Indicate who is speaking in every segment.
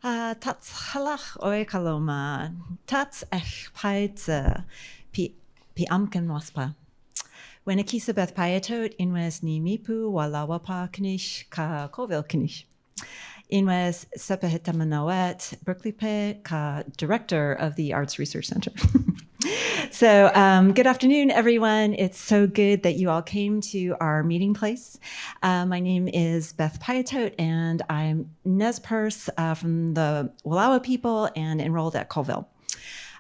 Speaker 1: Tats halach oe kaloma, tats ech paidze, pi amken waspa. When a kisa beth paetot, inwes ni mipu walawapa knish ka kovil knish. Inwes sepahita manawet, Berkeley Pe ka director of the Arts Research Center. So good afternoon, everyone. It's so good that you all came to our meeting place. My name is Beth Paetot, and I'm Nez Perce from the Wallowa people and enrolled at Colville.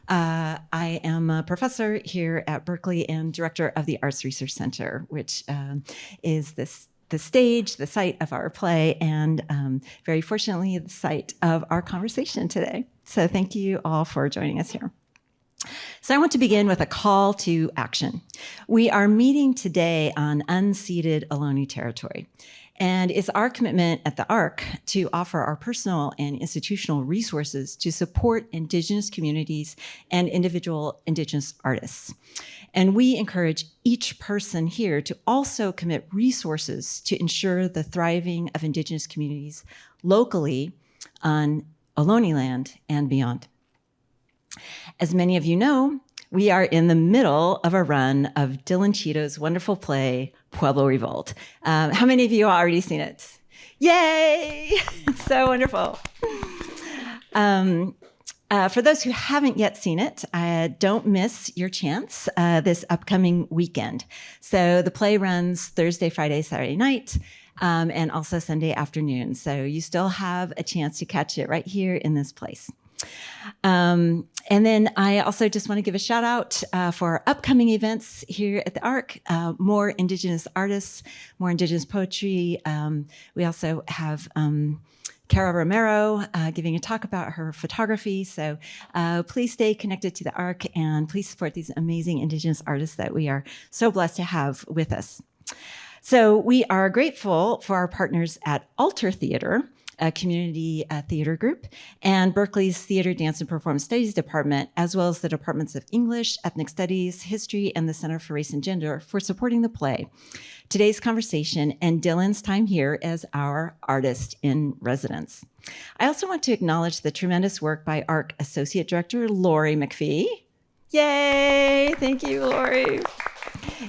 Speaker 1: I am a professor here at Berkeley and director of the Arts Research Center, which is the stage, the site of our play, and very fortunately, the site of our conversation today. So thank you all for joining us here. So I want to begin with a call to action. We are meeting today on unceded Ohlone territory. And it's our commitment at the ARC to offer our personal and institutional resources to support Indigenous communities and individual Indigenous artists. And we encourage each person here to also commit resources to ensure the thriving of Indigenous communities locally on Ohlone land and beyond. As many of you know, we are in the middle of a run of Dylan Cheeto's wonderful play, Pueblo Revolt. How many of you have already seen it? Yay! It's so wonderful. For those who haven't yet seen it, don't miss your chance this upcoming weekend. So the play runs Thursday, Friday, Saturday night, and also Sunday afternoon. So you still have a chance to catch it right here in this place. And then I also just want to give a shout out for our upcoming events here at the ARC, more Indigenous artists, more Indigenous poetry. We also have Cara Romero giving a talk about her photography. So please stay connected to the ARC and please support these amazing Indigenous artists that we are so blessed to have with us. So we are grateful for our partners at Alter Theater, a community theater group, and Berkeley's Theater, Dance, and Performance Studies Department, as well as the Departments of English, Ethnic Studies, History, and the Center for Race and Gender for supporting the play, today's conversation, and Dylan's time here as our artist in residence. I also want to acknowledge the tremendous work by ARC Associate Director Lori McPhee. Yay! Thank you, Lori.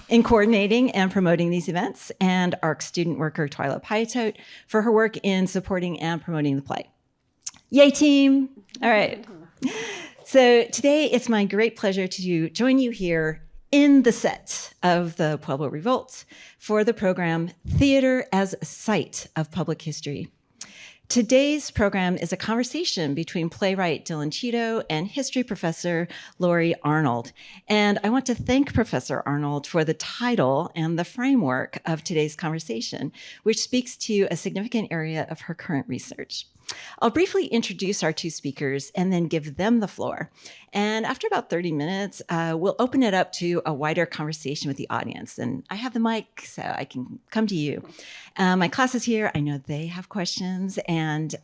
Speaker 1: In coordinating and promoting these events, and ARC student worker Twyla Paetot for her work in supporting and promoting the play. Yay, team! All right. So today it's my great pleasure to join you here in the set of the Pueblo Revolt for the program Theater as a Site of Public History. Today's program is a conversation between playwright Dylan Cheeto and history professor Lori Arnold. And I want to thank Professor Arnold for the title and the framework of today's conversation, which speaks to a significant area of her current research. I'll briefly introduce our two speakers and then give them the floor. And after about 30 minutes, we'll open it up to a wider conversation with the audience. And I have the mic, so I can come to you. My class is here. I know they have questions. And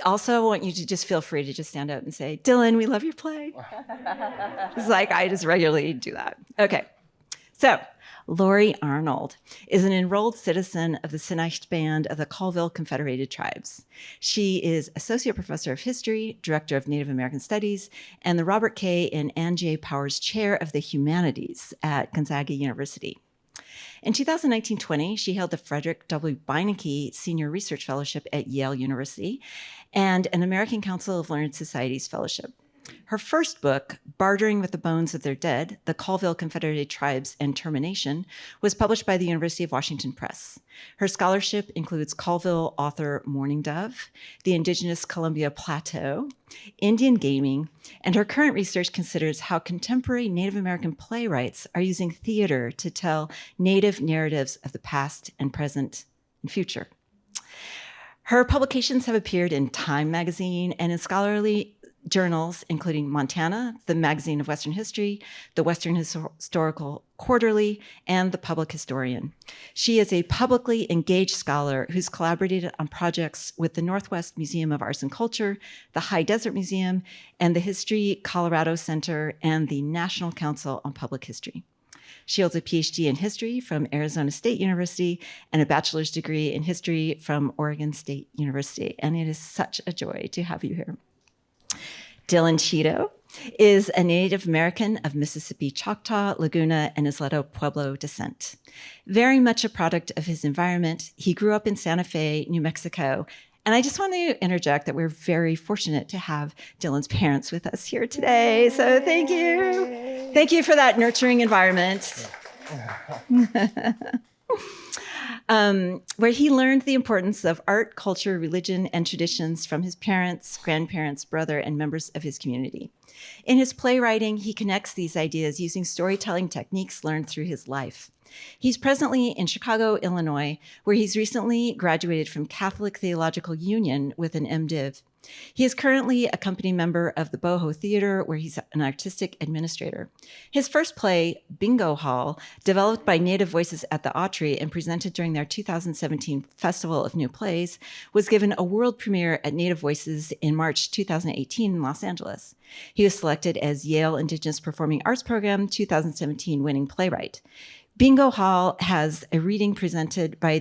Speaker 1: also, I want you to just feel free to just stand up and say, Dylan, we love your play. It's like I just regularly do that. Okay, so Lori Arnold is an enrolled citizen of the Sinixt Band of the Colville Confederated Tribes. She is Associate Professor of History, Director of Native American Studies, and the Robert K. and Ann J. Powers Chair of the Humanities at Gonzaga University. In 2019-20, she held the Frederick W. Beinecke Senior Research Fellowship at Yale University and an American Council of Learned Societies Fellowship. Her first book, Bartering with the Bones of Their Dead, The Colville Confederated Tribes and Termination, was published by the University of Washington Press. Her scholarship includes Colville author Mourning Dove, the Indigenous Columbia Plateau, Indian gaming, and her current research considers how contemporary Native American playwrights are using theater to tell Native narratives of the past and present and future. Her publications have appeared in Time magazine and in scholarly journals, including Montana, the Magazine of Western History, the Western Historical Quarterly, and the Public Historian. She is a publicly engaged scholar who's collaborated on projects with the Northwest Museum of Arts and Culture, the High Desert Museum, and the History Colorado Center, and the National Council on Public History. She holds a PhD in history from Arizona State University and a bachelor's degree in history from Oregon State University. And it is such a joy to have you here. Dylan Cheeto is a Native American of Mississippi Choctaw, Laguna, and Isleto Pueblo descent. Very much a product of his environment, he grew up in Santa Fe, New Mexico. And I just want to interject that we're very fortunate to have Dylan's parents with us here today. So thank you. Thank you for that nurturing environment. Where he learned the importance of art, culture, religion, and traditions from his parents, grandparents, brother, and members of his community. In his playwriting, he connects these ideas using storytelling techniques learned through his life. He's presently in Chicago, Illinois, where he's recently graduated from Catholic Theological Union with an MDiv. He is currently a company member of the Boho Theater, where he's an artistic administrator. His first play, Bingo Hall, developed by Native Voices at the Autry and presented during their 2017 Festival of New Plays, was given a world premiere at Native Voices in March 2018 in Los Angeles. He was selected as Yale Indigenous Performing Arts Program 2017 winning playwright. Bingo Hall has had a reading presented by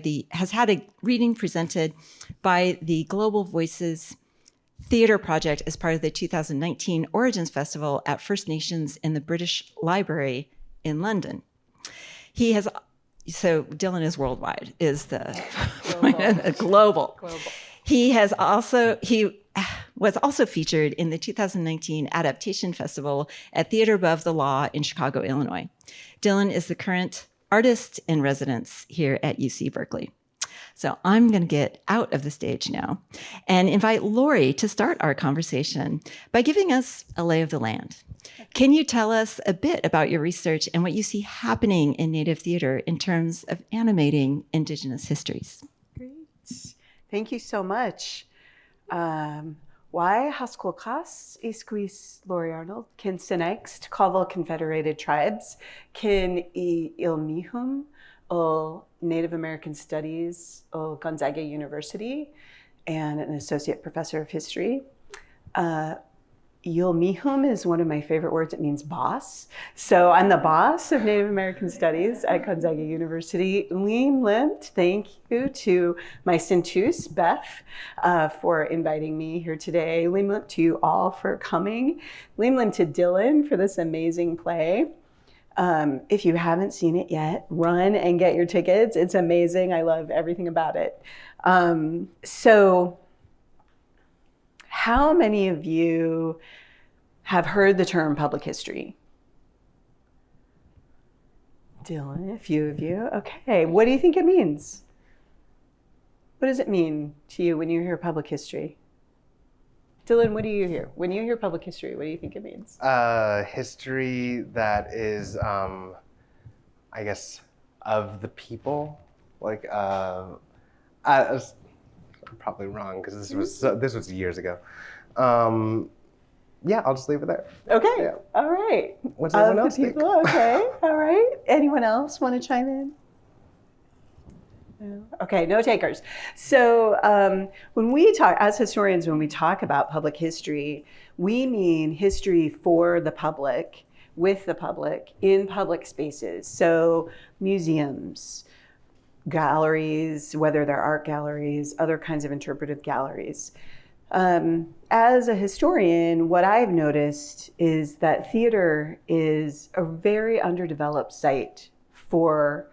Speaker 1: the Global Voices Theatre Project as part of the 2019 Origins Festival at First Nations in the British Library in London. So Dylan is worldwide, is the global. He was also featured in the 2019 Adaptation Festival at Theater Above the Law in Chicago, Illinois. Dylan is the current artist in residence here at UC Berkeley. So I'm going to get out of the stage now and invite Lori to start our conversation by giving us a lay of the land. Can you tell us a bit about your research and what you see happening in Native theater in terms of animating Indigenous histories?
Speaker 2: Great. Thank you so much. Why Haskolkas Isquis Lori Arnold can Sinext Kaval Confederated Tribes can Ilmihum o Native American Studies o Gonzaga University and an associate professor of history. Yulmihum is one of my favorite words. It means boss. So I'm the boss of Native American Studies at Gonzaga University. Leem Limt, thank you to my Sintus, Beth, for inviting me here today. Leem Limt to you all for coming. Leem Limt to Dylan for this amazing play. If you haven't seen it yet, run and get your tickets. It's amazing. I love everything about it. So how many of you have heard the term public history? Dylan, a few of you. Okay, what do you think it means? What does it mean to you when you hear public history? Dylan, what do you hear? When you hear public history, what do you think it means?
Speaker 3: History that is, I guess, of the people. Like, I'm probably wrong because this was years ago. Yeah, I'll just leave it there.
Speaker 2: Okay,
Speaker 3: yeah.
Speaker 2: All right.
Speaker 3: What does everyone else think?
Speaker 2: Okay, all right. Anyone else want to chime in? No? Okay, no takers. So when we talk, as historians, when we talk about public history, we mean history for the public, with the public, in public spaces. So museums, galleries, whether they're art galleries, other kinds of interpretive galleries. As a historian, what I've noticed is that theater is a very underdeveloped site for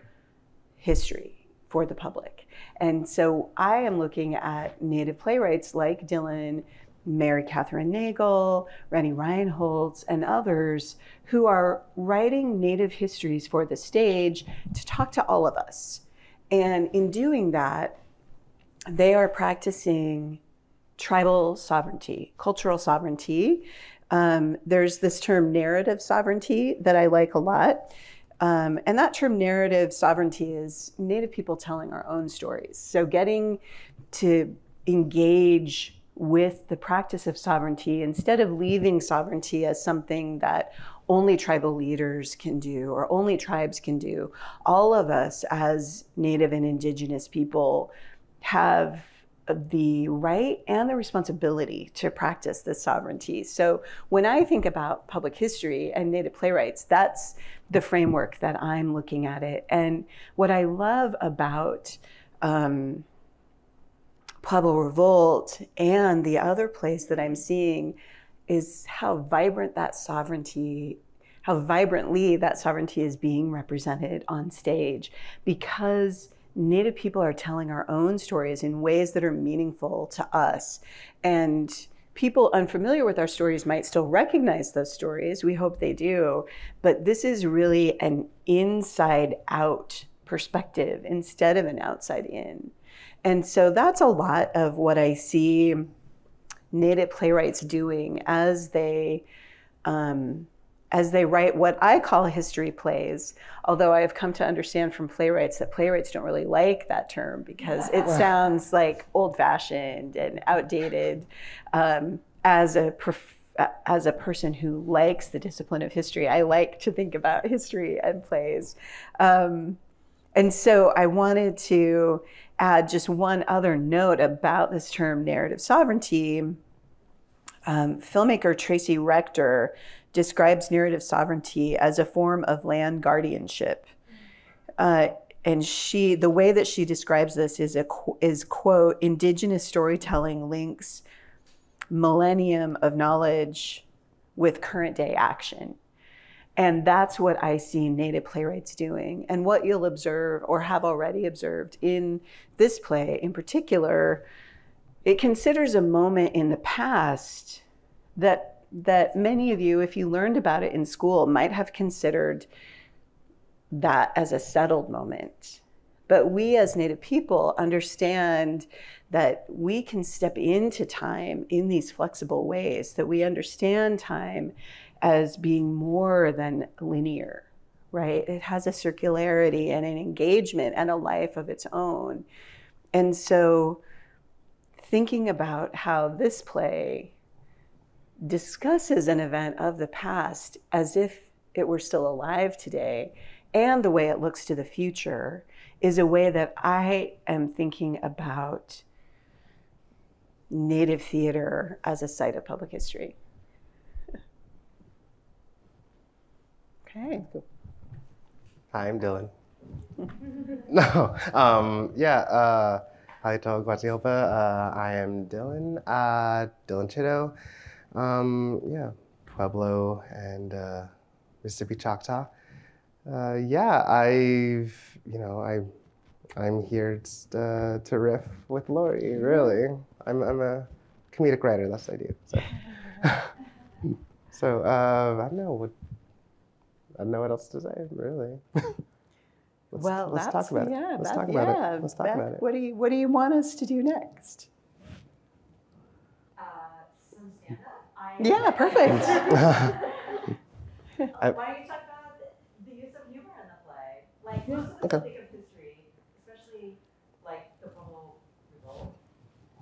Speaker 2: history, for the public. And so I am looking at Native playwrights like Dylan, Mary Catherine Nagel, Rennie Reinholtz, and others who are writing Native histories for the stage to talk to all of us. And in doing that, they are practicing tribal sovereignty, cultural sovereignty. There's this term narrative sovereignty that I like a lot. And that term narrative sovereignty is Native people telling our own stories. So getting to engage with the practice of sovereignty instead of leaving sovereignty as something that only tribal leaders can do or only tribes can do. All of us as Native and Indigenous people have the right and the responsibility to practice this sovereignty. So when I think about public history and Native playwrights, that's the framework that I'm looking at it. And what I love about Pueblo Revolt and the other place that I'm seeing is how vibrantly that sovereignty is being represented on stage, because Native people are telling our own stories in ways that are meaningful to us. And people unfamiliar with our stories might still recognize those stories. We hope they do. But this is really an inside out perspective instead of an outside in. And so that's a lot of what I see Native playwrights doing as they write what I call history plays, although I have come to understand from playwrights that playwrights don't really like that term because it sounds like old-fashioned and outdated. As a person who likes the discipline of history, I like to think about history and plays. And so I wanted to add just one other note about this term narrative sovereignty. Filmmaker Tracy Rector describes narrative sovereignty as a form of land guardianship. And the way that she describes this is quote, indigenous storytelling links millennium of knowledge with current day action. And that's what I see Native playwrights doing. And what you'll observe or have already observed in this play in particular, it considers a moment in the past that many of you, if you learned about it in school, might have considered that as a settled moment. But we as Native people understand that we can step into time in these flexible ways, that we understand time as being more than linear, right? It has a circularity and an engagement and a life of its own. And so thinking about how this play discusses an event of the past as if it were still alive today, and the way it looks to the future, is a way that I am thinking about Native theater as a site of public history. Okay.
Speaker 3: Hi, I'm Dylan. No, Halito Guatziopa. I am Dylan. Dylan Chitto. Pueblo and Mississippi Choctaw. I'm here to riff with Lori. Really, I'm a comedic writer. That's the idea. So, I don't know what else to say, really. Let's talk about it. Let's talk about it.
Speaker 2: What do you want us to do next?
Speaker 1: Some stand-up.
Speaker 2: Yeah, perfect.
Speaker 1: Why don't you talk about the use of humor in the play? Like, most of us think of history, especially like the Pueblo Revolt,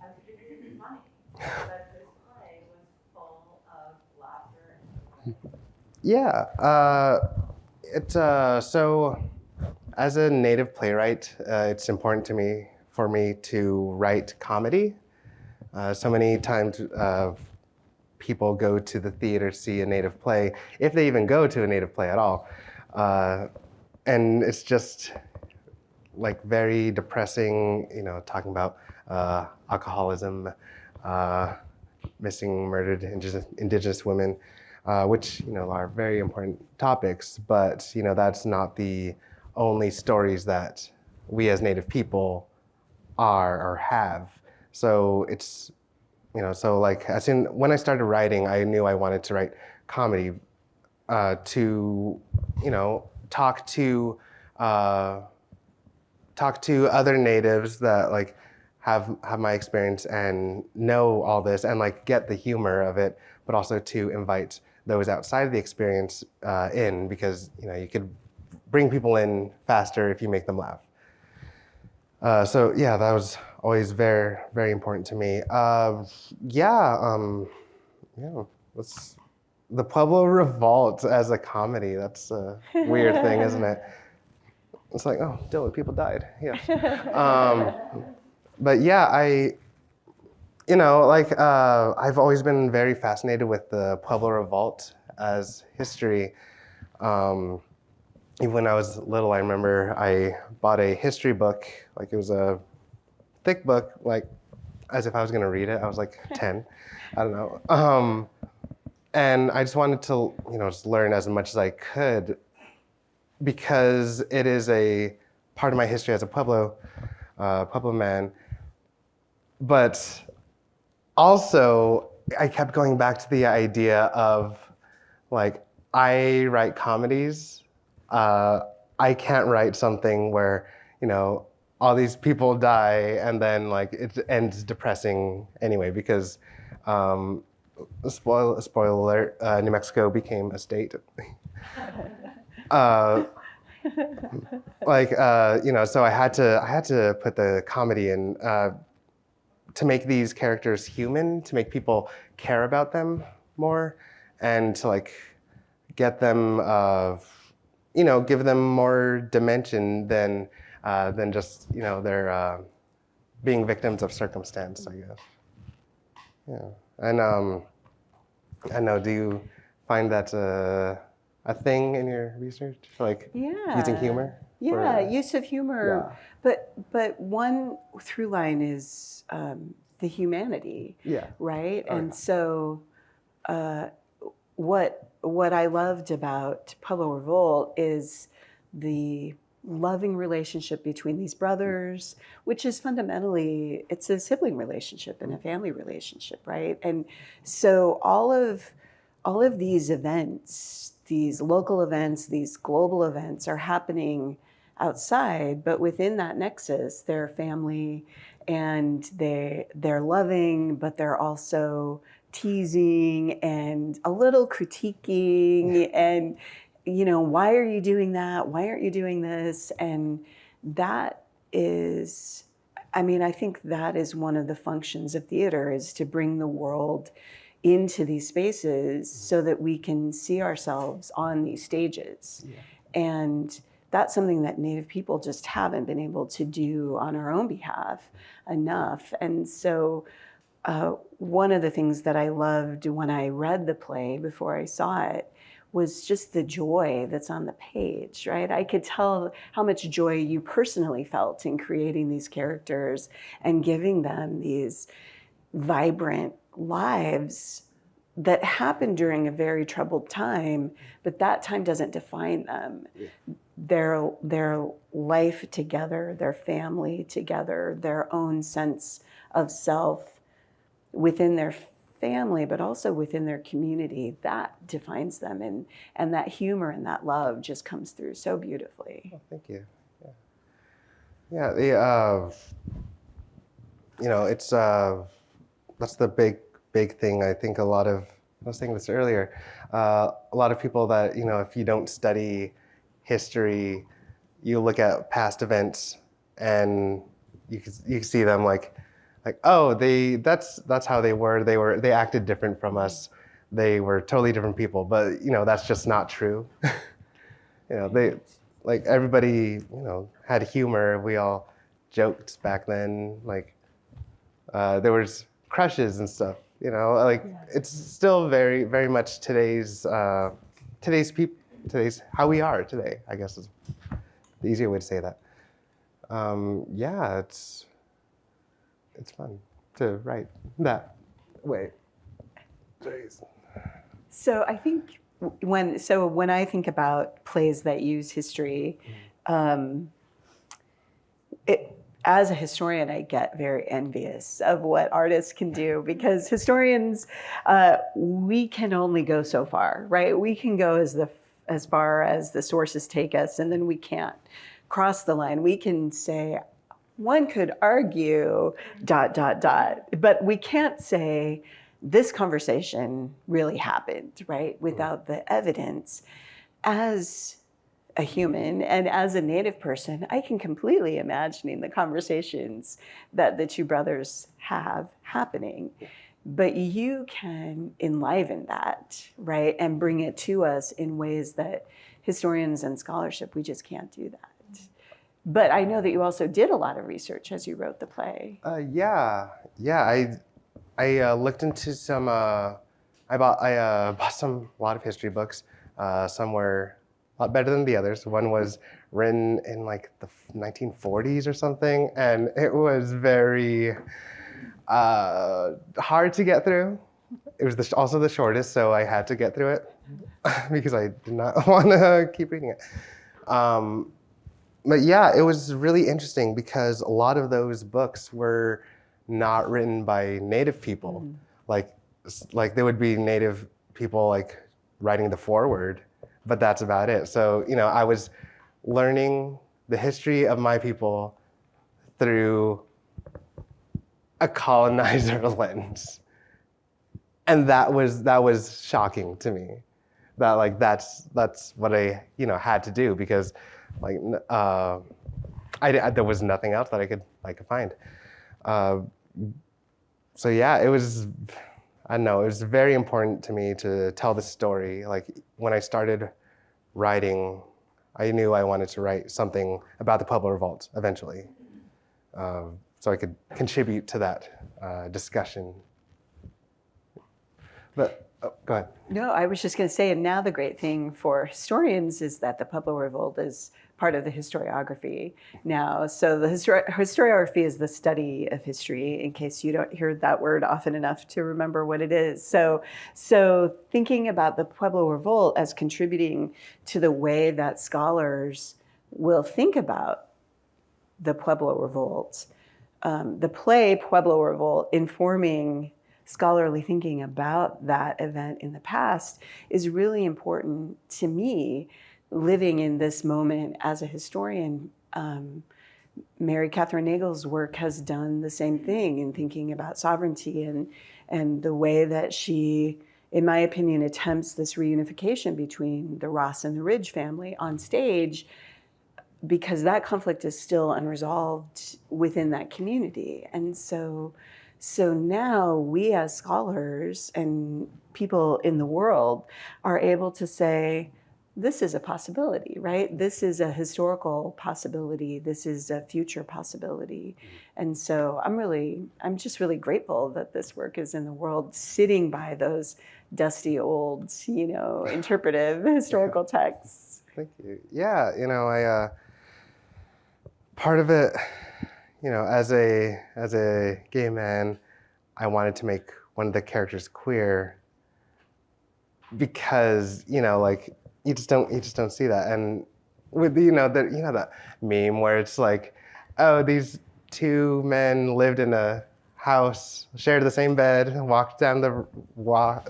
Speaker 1: as particularly funny. But this play was full of laughter and
Speaker 3: so as a Native playwright, it's important for me to write comedy. So many times people go to the theater to see a Native play, if they even go to a Native play at all. And it's just like very depressing, talking about alcoholism, missing, murdered indigenous women, which are very important topics, but that's not the only stories that we as Native people are or have. So it's when I started writing, I knew I wanted to write comedy to talk to other Natives that have my experience and know all this and get the humor of it, but also to invite those outside of the experience in, because you could bring people in faster if you make them laugh. That was always very, very important to me. The Pueblo Revolt as a comedy, that's a weird thing, isn't it? It's like, oh, Dylan, people died. Yeah. But yeah, like I've always been very fascinated with the Pueblo Revolt as history. Even when I was little, I remember I bought a history book, like it was a thick book, like as if I was going to read it. I was like 10, I don't know. And I just wanted to, just learn as much as I could because it is a part of my history as a Pueblo man. But also, I kept going back to the idea of, like, I write comedies. I can't write something where, all these people die and then, like, it ends depressing anyway, because, spoiler alert, New Mexico became a state. So I had to put the comedy in, to make these characters human, to make people care about them more, and to like get them, give them more dimension than just they're being victims of circumstance, I guess. Yeah, and I know. Do you find that a thing in your research, like using humor?
Speaker 2: Yeah, use of humor. Yeah. But one through line is the humanity.
Speaker 3: Yeah.
Speaker 2: Right. And so what I loved about Pueblo Revolt is the loving relationship between these brothers, which is fundamentally, it's a sibling relationship and a family relationship, right? And so all of these events, these local events, these global events are happening outside, but within that nexus, they're family and they're loving, but they're also teasing and a little critiquing and, why are you doing that? Why aren't you doing this? And that is, I think that is one of the functions of theater, is to bring the world into these spaces so that we can see ourselves on these stages. Yeah. And that's something that Native people just haven't been able to do on our own behalf enough. And so one of the things that I loved when I read the play before I saw it was just the joy that's on the page, right? I could tell how much joy you personally felt in creating these characters and giving them these vibrant lives that happened during a very troubled time, but that time doesn't define them. Yeah. Their life together, their family together, their own sense of self within their family, but also within their community, that defines them. And that humor and that love just comes through so beautifully.
Speaker 3: Oh, thank you. Yeah. Yeah. It's that's the big thing. I think I was saying this earlier, a lot of people that, if you don't study history, you look at past events and you can see them like, oh, that's how they acted different from us. They were totally different people, but that's just not true. They, like, everybody, had humor. We all joked back then. Like, there was crushes and stuff. It's still very, very much today's how we are today, I guess is the easier way to say that. It's fun to write that way. Jeez.
Speaker 2: So I think when I think about plays that use history, as a historian, I get very envious of what artists can do, because historians, we can only go so far, right? We can go as far as the sources take us, and then we can't cross the line. We can say, one could argue, ... but we can't say this conversation really happened, right? Without the evidence. As a human and as a Native person, I can completely imagine the conversations that the two brothers have happening. But you can enliven that, right? And bring it to us in ways that historians and scholarship, we just can't do that. But I know that you also did a lot of research as you wrote the play.
Speaker 3: Yeah. I looked into some. I bought a lot of history books. Some were a lot better than the others. One was written in like the 1940s or something, and it was very hard to get through. It was also the shortest, so I had to get through it because I did not want to keep reading it. But yeah, it was really interesting because a lot of those books were not written by Native people. Like there would be Native people like writing the foreword, but that's about it. So, I was learning the history of my people through a colonizer lens. And that was shocking to me. That like that's what I had to do because like there was nothing else that I could find. So yeah, it was, I don't know, it was very important to me to tell the story. Like when I started writing, I knew I wanted to write something about the Pueblo Revolt eventually, so I could contribute to that discussion. But go ahead.
Speaker 2: No, I was just going to say, and now the great thing for historians is that the Pueblo Revolt is part of the historiography now. So the historiography is the study of history, in case you don't hear that word often enough to remember what it is. So thinking about the Pueblo Revolt as contributing to the way that scholars will think about the Pueblo Revolt, the play Pueblo Revolt informing scholarly thinking about that event in the past is really important to me, living in this moment as a historian. Mary Catherine Nagel's work has done the same thing in thinking about sovereignty and the way that she, in my opinion, attempts this reunification between the Ross and the Ridge family on stage, because that conflict is still unresolved within that community. And so now we as scholars and people in the world are able to say, this is a possibility, right? This is a historical possibility. This is a future possibility. And so I'm just really grateful that this work is in the world, sitting by those dusty old, interpretive historical texts.
Speaker 3: Thank you. Yeah, I part of it, as a gay man, I wanted to make one of the characters queer because, like you just don't see that. And with that meme where it's like, oh, these two men lived in a house, shared the same bed, walked down the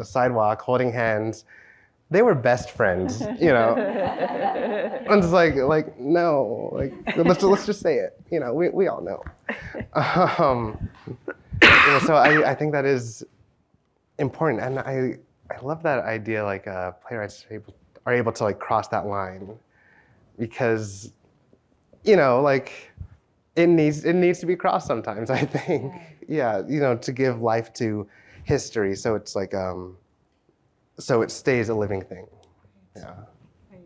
Speaker 3: sidewalk holding hands. They were best friends, I'm just like no, let's just say it. We all know. So I think that is important, and I love that idea. Like playwrights are able to like cross that line, because like it needs to be crossed sometimes. I think, yeah, to give life to history, so it's like so it stays a living thing. Yeah.
Speaker 2: Right.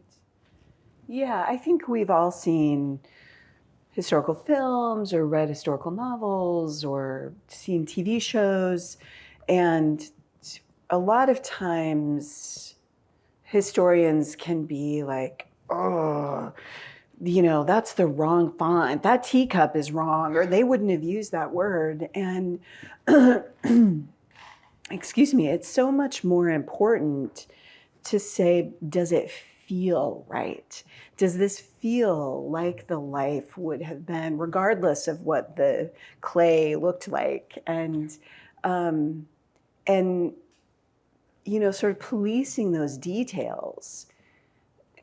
Speaker 2: Yeah, I think we've all seen historical films or read historical novels or seen TV shows, and a lot of times historians can be like, oh, that's the wrong font. That teacup is wrong, or they wouldn't have used that word. And excuse me, it's so much more important to say, does it feel right? Does this feel like the life would have been, regardless of what the clay looked like? And sort of policing those details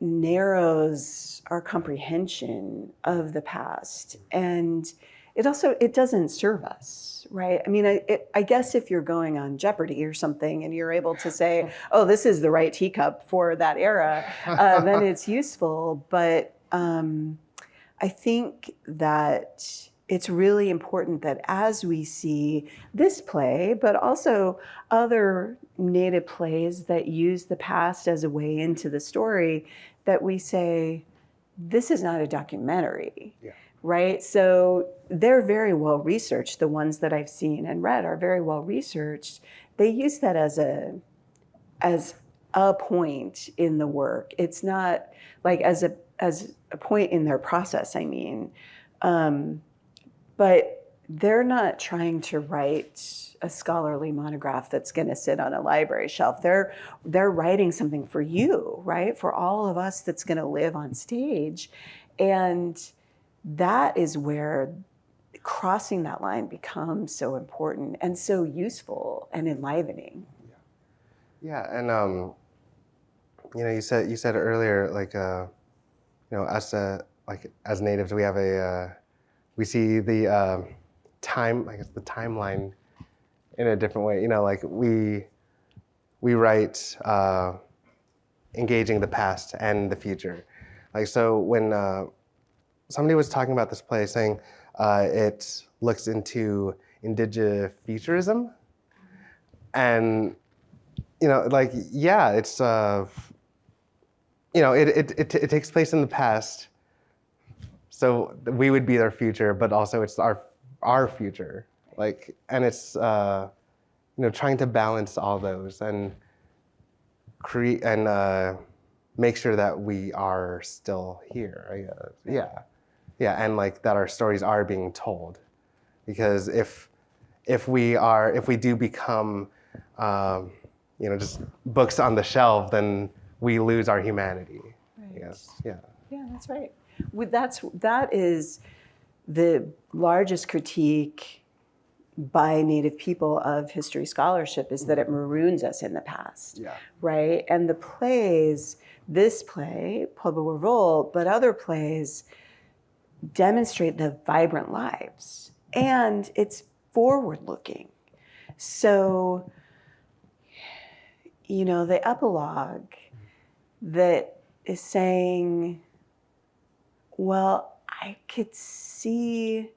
Speaker 2: narrows our comprehension of the past. And it doesn't serve us, right? I mean, I guess if you're going on Jeopardy or something and you're able to say, oh, this is the right teacup for that era, then it's useful. But I think that it's really important that as we see this play, but also other Native plays that use the past as a way into the story, that we say, this is not a documentary.
Speaker 3: Yeah.
Speaker 2: right? So they're very well researched. The ones that I've seen and read are very well researched. They use that as a point in the work. It's not like as a point in their process, I mean. But they're not trying to write a scholarly monograph that's going to sit on a library shelf. They're writing something for you, right? For all of us that's going to live on stage. And that is where crossing that line becomes so important and so useful and enlivening.
Speaker 3: Yeah, and you said earlier, like us like as natives, we have we see the the timeline in a different way. Like we write engaging the past and the future. Like so when somebody was talking about this play, saying it looks into indigifuturism, and like it's it takes place in the past, so we would be their future, but also it's our future, like, and it's trying to balance all those and create and make sure that we are still here, I guess. Yeah, and like that our stories are being told, because if we do become just books on the shelf, then we lose our humanity.
Speaker 2: Right.
Speaker 3: Yes. Yeah.
Speaker 2: Yeah, that's right. That is the largest critique by Native people of history scholarship, is that it maroons us in the past.
Speaker 3: Yeah.
Speaker 2: Right? And the plays, this play, Pueblo Revolt, but other plays demonstrate the vibrant lives, and it's forward-looking. So, the epilogue that is saying, well, I could see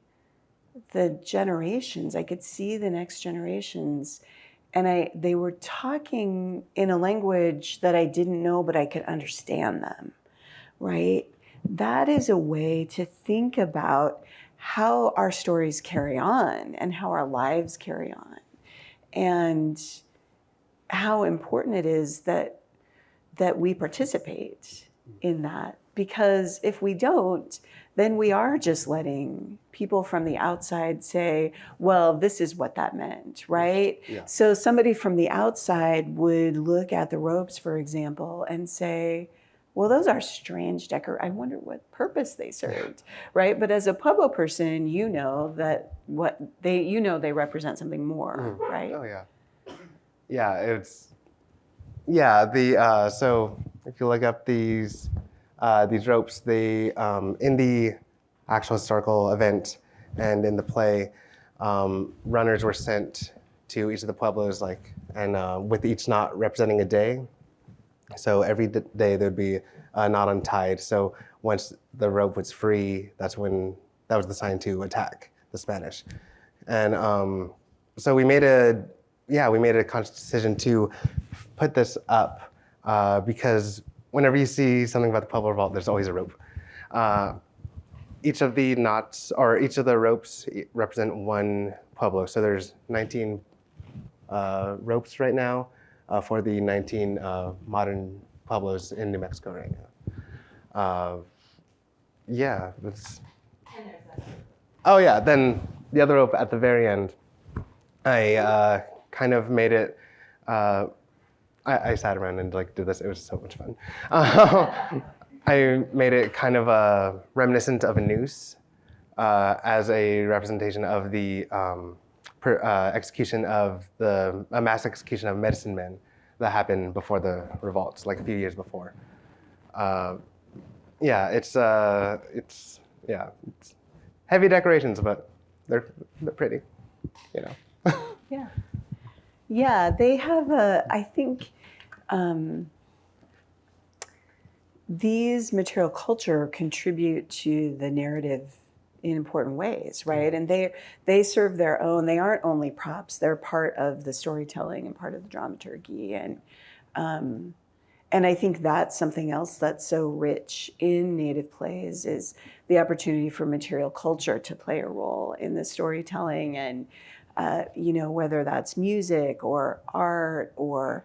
Speaker 2: the generations, I could see the next generations, and they were talking in a language that I didn't know, but I could understand them, right? That is a way to think about how our stories carry on and how our lives carry on, and how important it is that we participate in that. Because if we don't, then we are just letting people from the outside say, well, this is what that meant, right?
Speaker 3: Yeah.
Speaker 2: So somebody from the outside would look at the ropes, for example, and say, well, those are strange I wonder what purpose they served, right? But as a Pueblo person, you know that they represent something more, right?
Speaker 3: Oh yeah. Yeah, so if you look up these ropes, they in the actual historical event and in the play, runners were sent to each of the pueblos, and with each knot representing a day. So every day there'd be a knot untied. So once the rope was free, that was the sign to attack the Spanish. And so we made a conscious decision to put this up because whenever you see something about the Pueblo Revolt, there's always a rope. Each of the knots, or each of the ropes, represent one pueblo. So there's 19 ropes right now for the 19 modern pueblos in New Mexico right now. Oh yeah, then the other rope at the very end, I kind of made it, I sat around and did this, it was so much fun. I made it kind of reminiscent of a noose as a representation of the execution of a mass execution of medicine men that happened before the revolts, like a few years before. It's heavy decorations, but they're pretty,
Speaker 2: Yeah, they have I think these material culture contribute to the narrative in important ways, right? And they serve their own, they aren't only props, they're part of the storytelling and part of the dramaturgy. and I think that's something else that's so rich in Native plays is the opportunity for material culture to play a role in the storytelling, and whether that's music or art or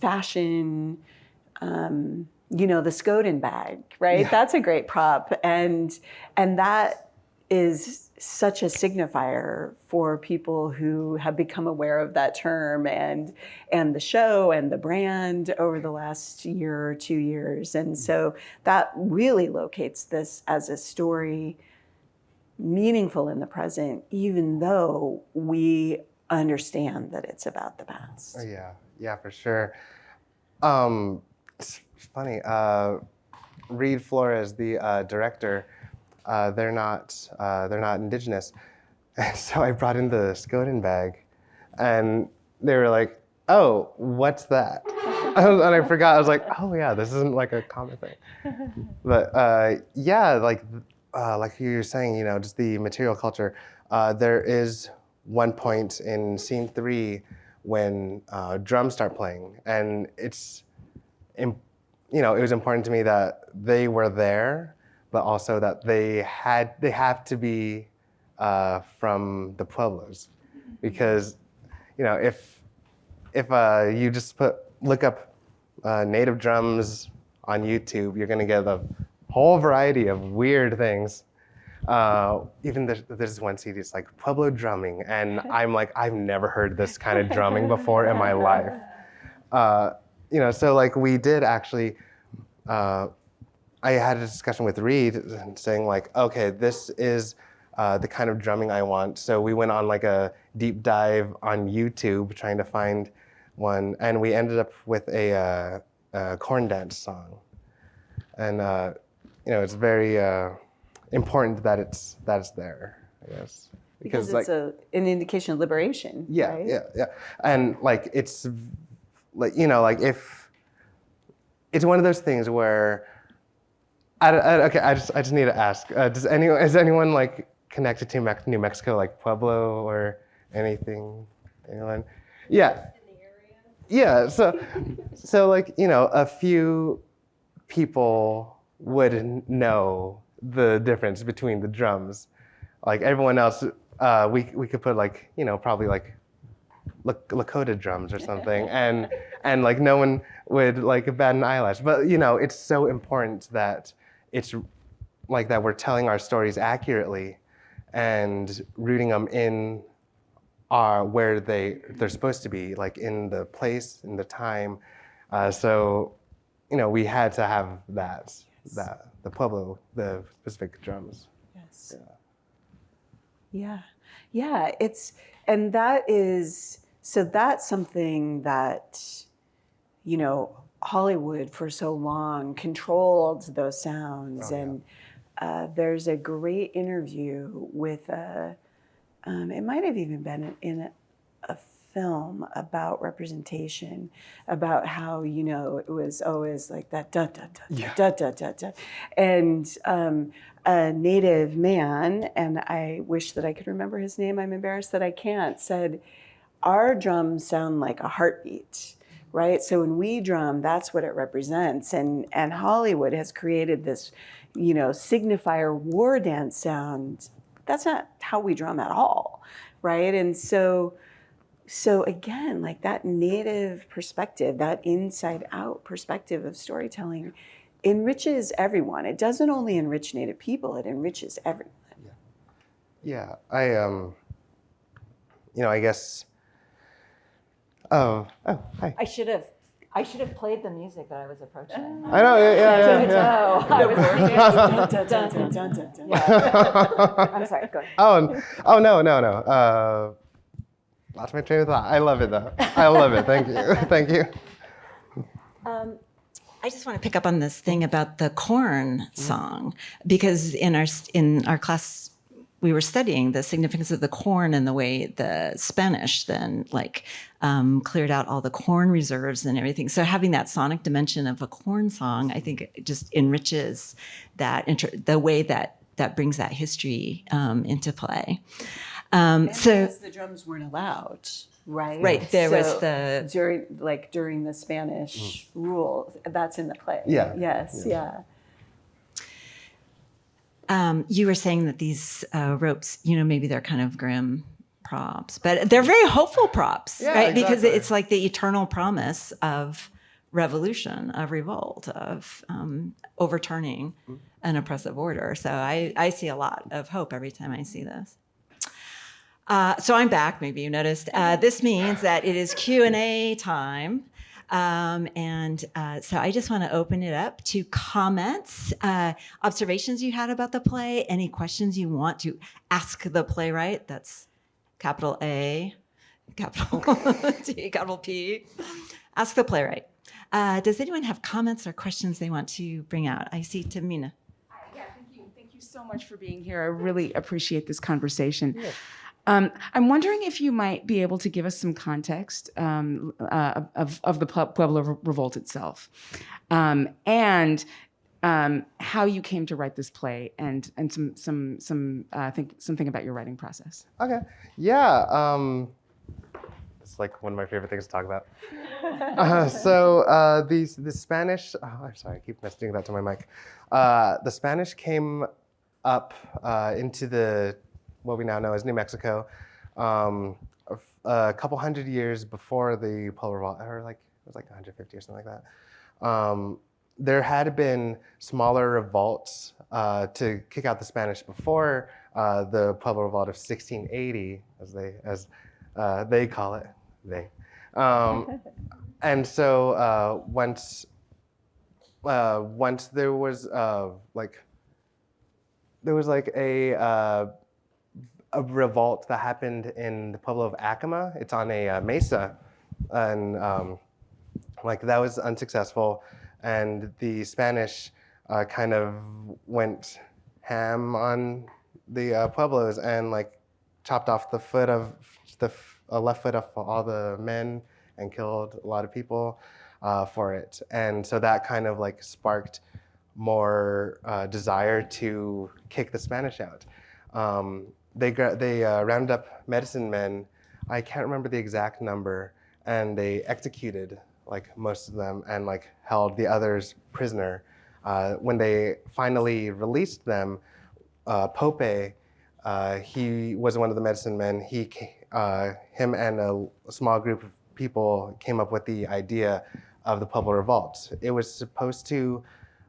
Speaker 2: fashion. The Skoden bag, right?
Speaker 3: Yeah.
Speaker 2: That's a great prop, and that is such a signifier for people who have become aware of that term and the show and the brand over the last year or 2 years. And so that really locates this as a story meaningful in the present, even though we understand that it's about the past.
Speaker 3: Yeah, for sure. It's funny. Reed Flores, the director, they're not indigenous, and so I brought in the Skoden bag, and they were like, "Oh, what's that?" And I forgot. I was like, "Oh yeah, this isn't like a common thing." But yeah, like you were saying, just the material culture. There is one point in scene 3 when drums start playing, and it was important to me that they were there, but also that they have to be from the Pueblos, because if you just look up native drums on YouTube, you're gonna get a whole variety of weird things. Even there's one CD, it's like Pueblo drumming, and I'm like, I've never heard this kind of drumming before in my life. So like we did actually, I had a discussion with Reed saying like, okay, this is the kind of drumming I want. So we went on like a deep dive on YouTube trying to find one, and we ended up with a corn dance song. And it's very important that it's there, I guess,
Speaker 2: because it's an indication of liberation.
Speaker 3: Yeah,
Speaker 2: right?
Speaker 3: yeah, and like it's like if it's one of those things where I just need to ask, is anyone like connected to New Mexico, like Pueblo or anything? Anyone? Yeah. Yeah. So like a few people would know the difference between the drums. Like everyone else, we could put like probably like Lakota drums or something, and like no one would like bat an eyelash. But it's so important that it's like that we're telling our stories accurately and rooting them in where they're supposed to be, like in the place, in the time. So we had to have that the Pueblo, the specific drums.
Speaker 2: Yes. Yeah. And that's something that, Hollywood for so long controlled those sounds. And there's a great interview with it might have even been in a film about representation, about how, it was always like that da da da da da da da. And a Native man, and I wish that I could remember his name, I'm embarrassed that I can't, said, our drums sound like a heartbeat, right? So when we drum, that's what it represents. And Hollywood has created this, signifier war dance sound. That's not how we drum at all, right? And so again, like that Native perspective, that inside out perspective of storytelling enriches everyone. It doesn't only enrich Native people, it enriches everyone.
Speaker 3: Yeah, I guess. Oh, hi.
Speaker 1: I should have played the music that I was approaching.
Speaker 3: I know, yeah.
Speaker 1: I'm sorry, go ahead.
Speaker 3: Oh, no. Lost my train of thought. I love it though. I love it. Thank you. Thank you.
Speaker 1: I just want to pick up on this thing about the corn song, because in our class we were studying the significance of the corn and the way the Spanish then cleared out all the corn reserves and everything. So having that sonic dimension of a corn song, I think it just enriches the way that brings that history into play. So
Speaker 2: Because the drums weren't allowed, right?
Speaker 1: right there was
Speaker 2: So
Speaker 1: the
Speaker 2: during the Spanish rule, that's in the play.
Speaker 3: Yeah.
Speaker 2: Yes. Yeah.
Speaker 1: you were saying that these ropes, maybe they're kind of grim props, but they're very hopeful props,
Speaker 3: Yeah,
Speaker 1: right? Because
Speaker 3: exactly.
Speaker 1: it's like the eternal promise of revolution, of revolt, of overturning an oppressive order. So I see a lot of hope every time I see this. So I'm back. Maybe you noticed. This means that it is Q&A time. So I just want to open it up to comments, observations you had about the play, any questions you want to ask the playwright. That's capital A, capital T, capital P. Ask the playwright. Does anyone have comments or questions they want to bring out? I see Tamina.
Speaker 4: Yeah, thank you. Thank you so much for being here. I really appreciate this conversation. I'm wondering if you might be able to give us some context of the Pueblo Revolt itself, and how you came to write this play, and something about your writing process.
Speaker 3: Okay. Yeah. It's like one of my favorite things to talk about. The Spanish. Oh, I'm sorry. I keep messaging that to my mic. The Spanish came up into what we now know as New Mexico, a couple hundred years before the Pueblo Revolt, or it was like 150 or something like that. There had been smaller revolts to kick out the Spanish before the Pueblo Revolt of 1680, as they call it. And so once there was a revolt that happened in the Pueblo of Acoma. It's on a mesa, and that was unsuccessful. And the Spanish kind of went ham on the Pueblos and chopped off the foot of left foot of all the men and killed a lot of people for it. And so that kind of sparked more desire to kick the Spanish out. They rounded up medicine men. I can't remember the exact number, and they executed most of them and held the others prisoner. When they finally released them, Pope, he was one of the medicine men. Him and a small group of people came up with the idea of the Pueblo Revolt. It was supposed to.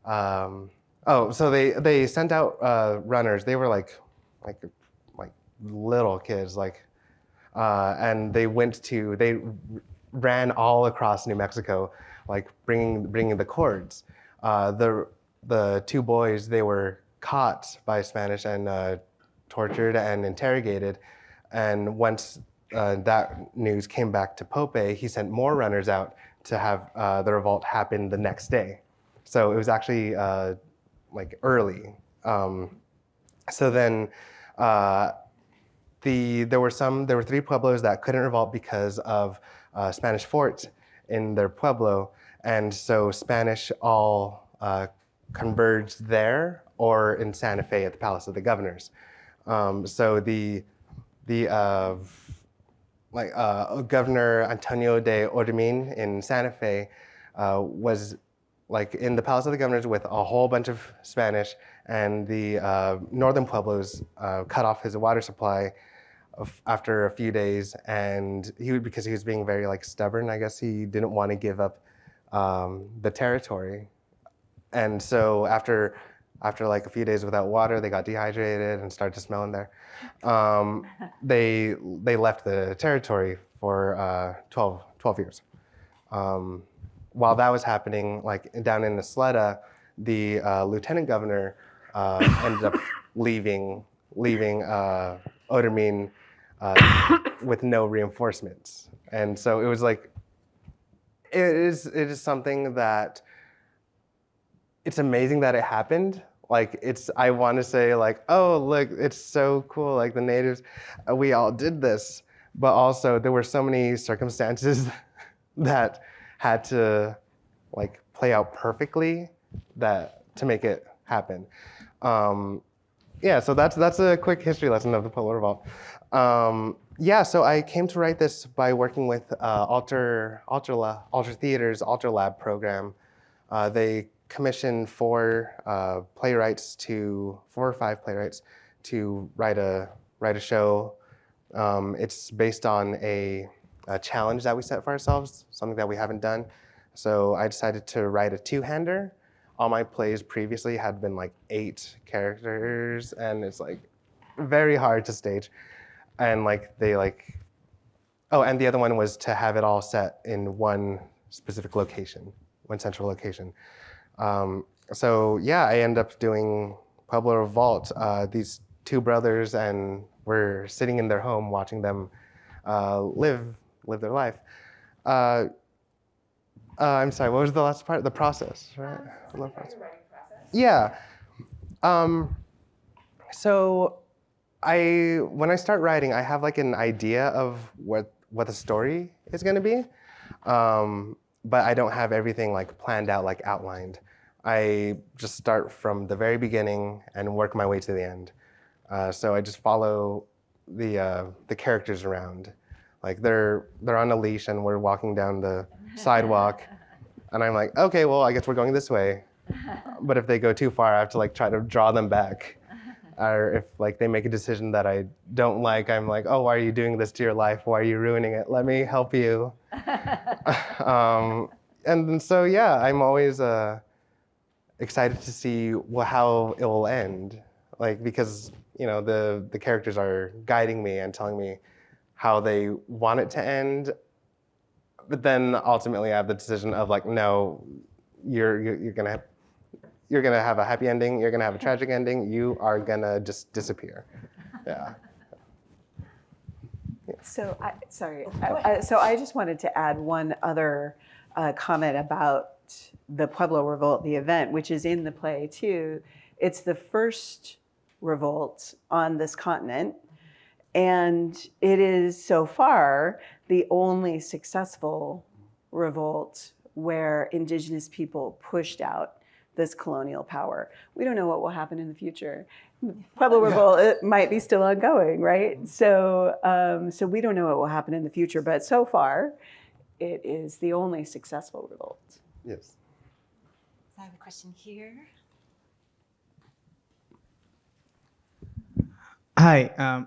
Speaker 3: So they sent out runners. They were like little kids, and they ran all across New Mexico, bringing the cords. The two boys, they were caught by Spanish and tortured and interrogated. And once that news came back to Pope, he sent more runners out to have the revolt happen the next day. So it was actually early. So then. There were 3 pueblos that couldn't revolt because of Spanish fort in their pueblo, and so Spanish all converged there or in Santa Fe at the Palace of the Governors. So Governor Antonio de Ordomin in Santa Fe was in the Palace of the Governors with a whole bunch of Spanish, and the northern pueblos cut off his water supply after a few days, and because he was being very stubborn, I guess he didn't want to give up the territory. And so after a few days without water, they got dehydrated and started to smell in there. They left the territory for 12 years. While that was happening, down in Isleta, the lieutenant governor ended up leaving Ordomin with no reinforcements. And so it was it is something that it's amazing that it happened. I want to say oh, look, it's so cool. The natives, we all did this, but also there were so many circumstances that had to play out perfectly to make it happen. yeah, so that's a quick history lesson of the Pueblo Revolt. Yeah, so I came to write this by working with Alter Theater's Alter Lab program. They commissioned four or five playwrights to write a show. It's based on a challenge that we set for ourselves, something that we haven't done. So I decided to write a two-hander. All my plays previously had been like 8 characters, and it's like very hard to stage. And and the other one was to have it all set in one specific location, one central location. So yeah, I ended up doing Pueblo Revolt. These 2 brothers, and we're sitting in their home watching them live their life. I'm sorry, what was the last part? The process, right? The writing process. Yeah. So when I start writing, I have like an idea of what the story is going to be, but I don't have everything like planned out, like outlined. I just start from the very beginning and work my way to the end. So I just follow the characters around. Like they're on a leash and we're walking down the sidewalk, and I'm like, okay, well, I guess we're going this way. But if they go too far, I have to like try to draw them back. Or if like they make a decision that I don't like, I'm like, oh, why are you doing this to your life? Why are you ruining it? Let me help you. And so yeah, I'm always excited to see how it will end. Like because the characters are guiding me and telling me how they want it to end. But then ultimately I have the decision of like, no, you're gonna have a happy ending. You're gonna have a tragic ending. You are gonna just disappear. Yeah.
Speaker 2: So I just wanted to add one other comment about the Pueblo Revolt, the event, which is in the play too. It's the first revolt on this continent, and it is so far the only successful revolt where indigenous people pushed out this colonial power. We don't know what will happen in the future. Pueblo Revolt, it might be still ongoing, right? So we don't know what will happen in the future, but so far, it is the only successful revolt.
Speaker 3: Yes.
Speaker 1: I have a question here.
Speaker 5: Hi.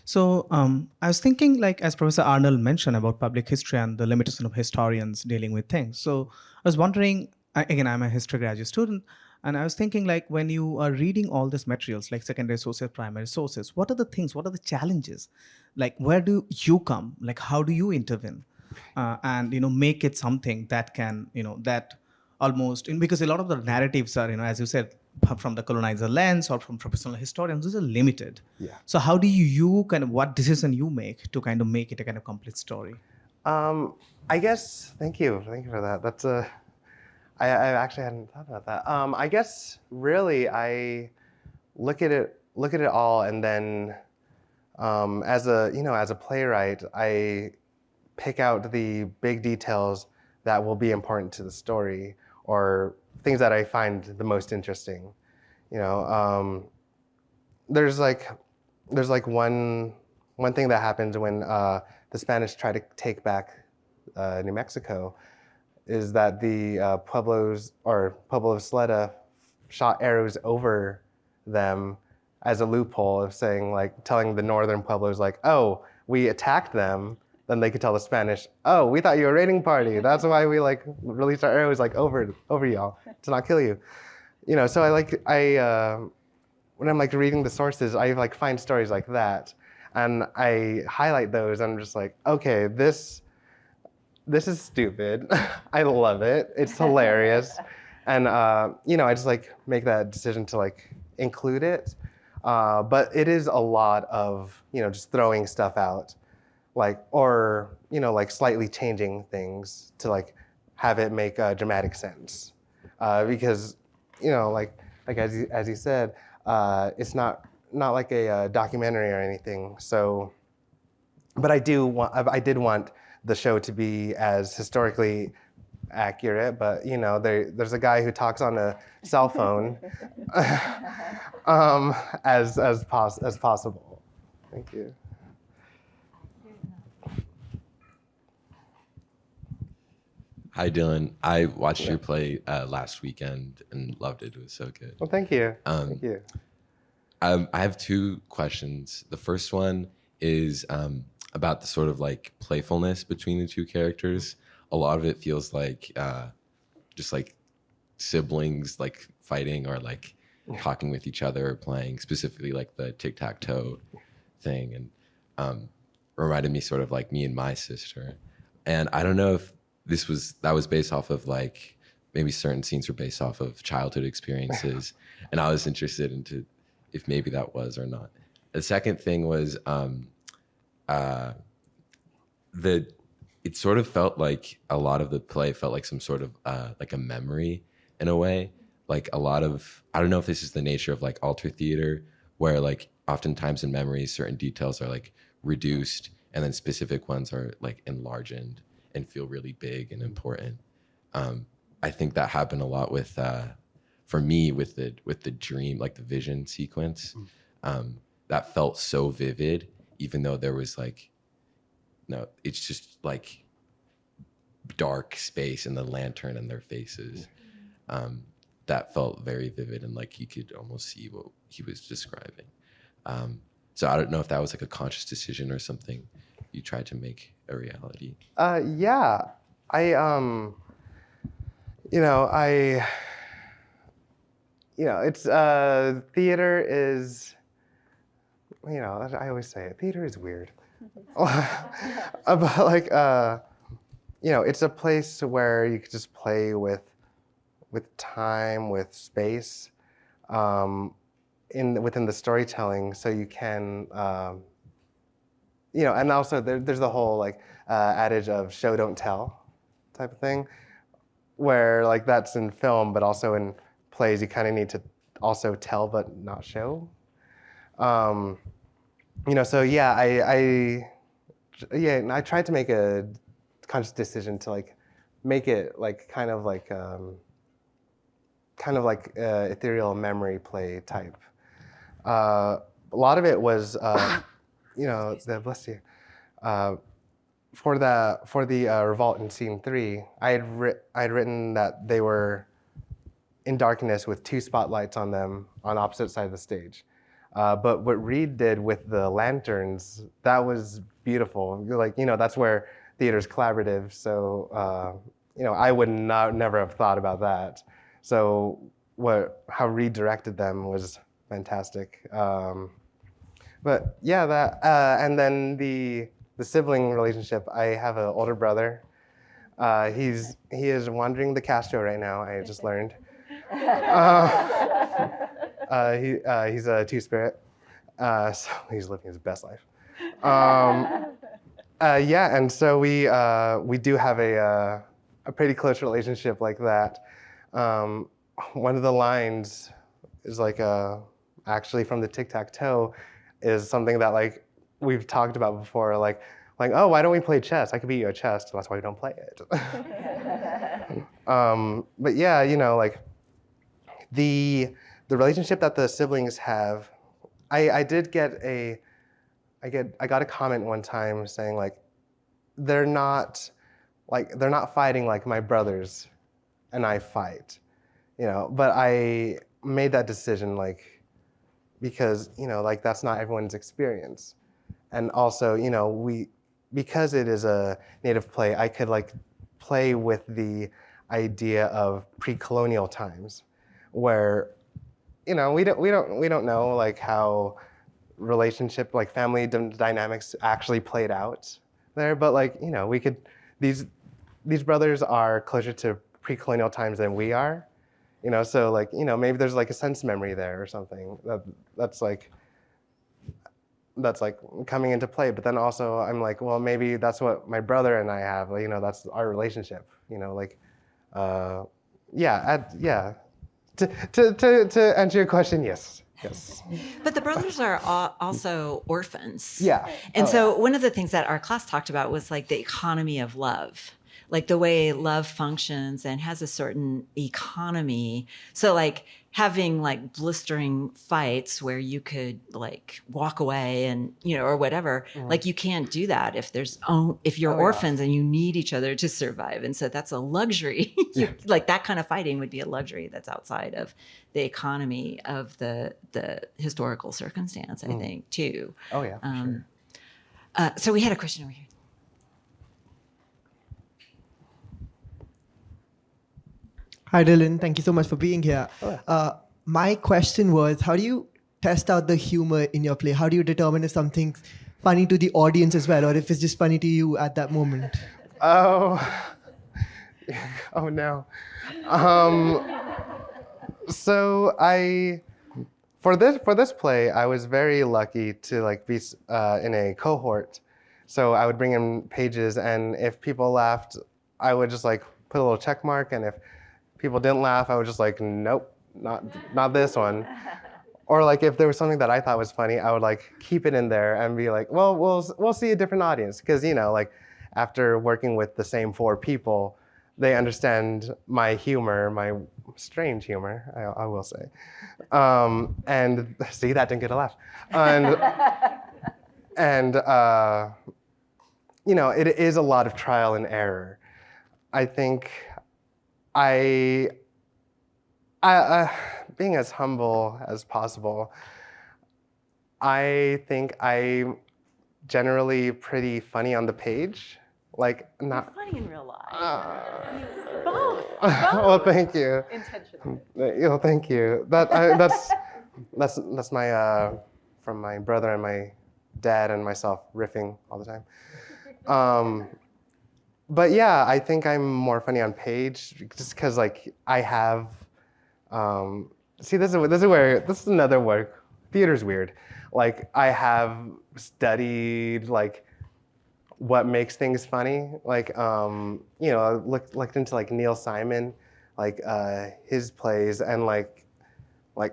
Speaker 5: I was thinking, like, as Professor Arnold mentioned about public history and the limitation of historians dealing with things. So I was wondering, again, I'm a history graduate student, and I was thinking, like, when you are reading all these materials, like secondary sources, primary sources, what are the things, what are the challenges? Like, where do you come? Like, how do you intervene? And, make it something that can, that almost, because a lot of the narratives are, as you said, from the colonizer lens or from professional historians, these are limited.
Speaker 3: Yeah.
Speaker 5: So how do you kind of, what decision you make to kind of make it a kind of complete story?
Speaker 3: I guess, thank you for that. That's I actually hadn't thought about that. I guess really I look at it all, and then as a playwright, I pick out the big details that will be important to the story, or things that I find the most interesting. There's one thing that happened when the Spanish tried to take back New Mexico, is that the Pueblo of Sleta shot arrows over them as a loophole of saying, like, telling the northern Pueblos, like, oh, we attacked them. Then they could tell the Spanish, oh, we thought you were a raiding party. That's why we like released our arrows like over y'all to not kill you. So when I'm like reading the sources, I like find stories like that, and I highlight those. And I'm just like, okay, this is stupid. I love it. It's hilarious, and I just like make that decision to like include it. But it is a lot of just throwing stuff out. Or slightly changing things to like have it make dramatic sense, because as you said, it's not like a documentary or anything. So, but I did want the show to be as historically accurate, but there's a guy who talks on a cell phone as possible. Thank you.
Speaker 6: Hi, Dylan. I watched your play last weekend and loved it. It was so good.
Speaker 3: Well, thank you.
Speaker 6: Um,
Speaker 3: Thank you.
Speaker 6: I have two questions. The first one is about the sort of like playfulness between the two characters. A lot of it feels like just like siblings like fighting or like talking with each other or playing, specifically like the tic-tac-toe thing, and reminded me sort of like me and my sister. And I don't know if that was based off of like maybe certain scenes were based off of childhood experiences, and I was interested into if maybe that was or not. The second thing was it sort of felt like a lot of the play felt like some sort of like a memory in a way. Like a lot of, I don't know if this is the nature of like alter theater, where like oftentimes in memories, certain details are like reduced and then specific ones are like enlarged and feel really big and important. I think that happened a lot with, for me with the dream, like the vision sequence, that felt so vivid, even though there was like, no, it's just like dark space and the lantern and their faces. That felt very vivid and like you could almost see what he was describing. So I don't know if that was like a conscious decision or something you tried to make a reality.
Speaker 3: Yeah, it's theater is, I always say it, theater is weird. But like, it's a place where you could just play with time, with space, within the storytelling, so you can, and also there's the whole like adage of show don't tell type of thing, where like that's in film, but also in plays you kind of need to also tell but not show. So yeah, I tried to make a conscious decision to like make it like kind of like ethereal memory play type. A lot of it was, bless you. For the revolt in scene 3, I had written that they were in darkness with 2 spotlights on them on opposite sides of the stage. But what Reed did with the lanterns, that was beautiful. Like, that's where theater's collaborative. So, I would never have thought about that. So how Reed directed them was fantastic. But yeah, that, and then the sibling relationship, I have an older brother. He is wandering the Castro right now, I just learned. He's a two-spirit, so he's living his best life. Yeah, and so we do have a pretty close relationship like that. One of the lines is like actually from the tic-tac-toe is something that like we've talked about before, like oh, why don't we play chess? I could beat you at chess, so that's why we don't play it. But yeah, like the relationship that the siblings have, I got a comment one time saying like they're not fighting like my brothers and I fight, but I made that decision like because like that's not everyone's experience, and also because it is a native play, I could like play with the idea of pre-colonial times where we don't know like how relationship like family dynamics actually played out there, but like we could these brothers are closer to pre-colonial times than we are, so like maybe there's like a sense memory there or something that's like coming into play. But then also I'm like, well, maybe that's what my brother and I have, that's our relationship, yeah. To answer your question, yes.
Speaker 1: But the brothers are also orphans.
Speaker 3: Yeah.
Speaker 1: And so one of the things that our class talked about was like the economy of love. like the way love functions and has a certain economy. So like having like blistering fights where you could like walk away and, or whatever, like you can't do that if if you're orphans and you need each other to survive. And so that's a luxury. Like that kind of fighting would be a luxury that's outside of the economy of the historical circumstance, I think, too.
Speaker 3: Oh yeah, for sure.
Speaker 1: So we had a question over here.
Speaker 7: Hi, Dylan. Thank you so much for being here. My question was, how do you test out the humor in your play? How do you determine if something's funny to the audience as well, or if it's just funny to you at that moment?
Speaker 3: Oh, oh no. So for this play, I was very lucky to like be in a cohort. So I would bring in pages, and if people laughed, I would just like put a little check mark, and if people didn't laugh, I was just like, nope, not this one. Or like if there was something that I thought was funny, I would like keep it in there and be like, well, we'll see a different audience, because like after working with the same 4 people, they understand my humor, my strange humor, I will say. And see, that didn't get a laugh. And it is a lot of trial and error. I think I being as humble as possible, I think I'm generally pretty funny on the page. Like not
Speaker 2: Funny in real life.
Speaker 3: both. Well, thank you.
Speaker 2: Intentional.
Speaker 3: Thank you. That's my from my brother and my dad and myself riffing all the time. But yeah, I think I'm more funny on page just because like I have. See, this is another work. Theater's weird. Like I have studied like what makes things funny. Like I looked into like Neil Simon, like his plays, and like